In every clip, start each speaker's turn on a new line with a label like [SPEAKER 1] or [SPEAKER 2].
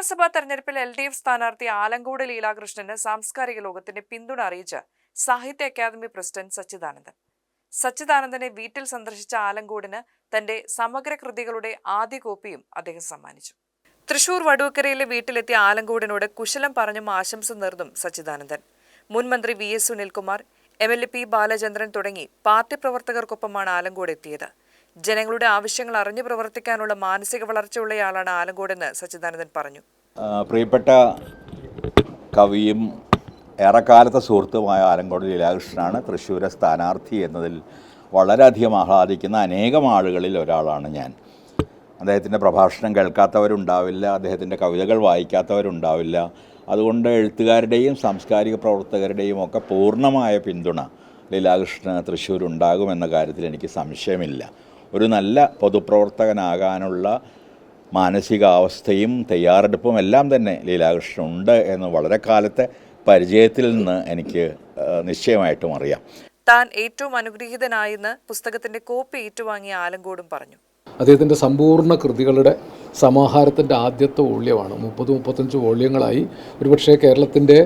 [SPEAKER 1] നിയമസഭാ തെരഞ്ഞെടുപ്പിൽ LDF സ്ഥാനാർത്ഥി ആലങ്കോട് ലീലാകൃഷ്ണന് സാംസ്കാരിക ലോകത്തിന്റെ പിന്തുണ അറിയിച്ച് സാഹിത്യ അക്കാദമി പ്രസിഡന്റ് സച്ചിദാനന്ദനെ വീട്ടിൽ സന്ദർശിച്ച ആലങ്കോടിന് തന്റെ സമഗ്ര കൃതികളുടെ ആദ്യ കോപ്പിയും അദ്ദേഹം സമ്മാനിച്ചു. തൃശൂർ വടൂക്കരയിലെ വീട്ടിലെത്തിയ ആലങ്കോടിനോട് കുശലം പറഞ്ഞും ആശംസ നേർന്നും സച്ചിദാനന്ദൻ. മുൻ മന്ത്രി VS Sunilkumar, MLA P Balachandran തുടങ്ങി പാർട്ടി പ്രവർത്തകർക്കൊപ്പമാണ് ആലങ്കോട് എത്തിയത്. ജനങ്ങളുടെ ആവശ്യങ്ങൾ അറിഞ്ഞു പ്രവർത്തിക്കാനുള്ള മാനസിക വളർച്ചയുള്ളയാളാണ് ആലങ്കോടെന്ന് സച്ചിദാനന്ദൻ പറഞ്ഞു.
[SPEAKER 2] പ്രിയപ്പെട്ട കവിയും ഏറെക്കാലത്തെ സുഹൃത്തുമായ ആലങ്കോട് ലീലാകൃഷ്ണനാണ് തൃശ്ശൂരെ സ്ഥാനാർത്ഥി എന്നതിൽ വളരെയധികം ആഹ്ലാദിക്കുന്ന അനേകം ആളുകളിൽ ഒരാളാണ് ഞാൻ. അദ്ദേഹത്തിൻ്റെ പ്രഭാഷണം കേൾക്കാത്തവരുണ്ടാവില്ല, അദ്ദേഹത്തിൻ്റെ കവിതകൾ വായിക്കാത്തവരുണ്ടാവില്ല. അതുകൊണ്ട് എഴുത്തുകാരുടെയും സാംസ്കാരിക പ്രവർത്തകരുടെയും ഒക്കെ പൂർണ്ണമായ പിന്തുണ ലീലാകൃഷ്ണന് തൃശ്ശൂരുണ്ടാകുമെന്ന കാര്യത്തിൽ എനിക്ക് സംശയമില്ല. ഒരു നല്ല പൊതുപ്രവർത്തകനാകാനുള്ള മാനസികാവസ്ഥയും തയ്യാറെടുപ്പും എല്ലാം തന്നെ ലീലാകൃഷ്ണൻ ഉണ്ട് എന്ന് വളരെ കാലത്തെ പരിചയത്തിൽ നിന്ന് എനിക്ക് നിശ്ചയമായിട്ടും അറിയാം.
[SPEAKER 1] താൻ ഏറ്റവും അനുഗ്രഹീതനായെന്ന് പുസ്തകത്തിന്റെ കോപ്പി ഏറ്റുവാങ്ങിയ ആലങ്കോടും പറഞ്ഞു.
[SPEAKER 3] അദ്ദേഹത്തിൻ്റെ സമ്പൂർണ്ണ കൃതികളുടെ സമാഹാരത്തിൻ്റെ ആദ്യത്തെ വോള്യമാണ്. 30-35 വോള്യങ്ങളായി. ഒരുപക്ഷെ കേരളത്തിൻ്റെ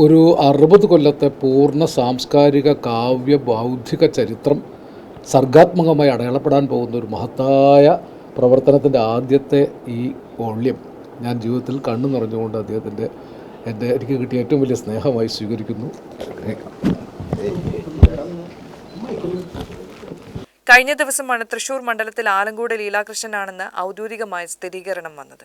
[SPEAKER 3] ഒരു 60 കൊല്ലത്തെ പൂർണ്ണ സാംസ്കാരിക കാവ്യ ബൗദ്ധിക ചരിത്രം സർഗാത്മകമായി അടയാളപ്പെടാൻ പോകുന്ന ഒരു മഹത്തായ പ്രവർത്തനത്തിൻ്റെ ആദ്യത്തെ ഈ വോള്യം ഞാൻ ജീവിതത്തിൽ കണ്ണു നിറഞ്ഞുകൊണ്ട് എനിക്ക് കിട്ടിയ ഏറ്റവും വലിയ സ്നേഹമായി സ്വീകരിക്കുന്നു.
[SPEAKER 1] കഴിഞ്ഞ ദിവസമാണ് തൃശൂർ മണ്ഡലത്തിൽ ആലങ്കോട് ലീലാകൃഷ്ണനാണെന്ന് ഔദ്യോഗികമായ സ്ഥിരീകരണം വന്നത്.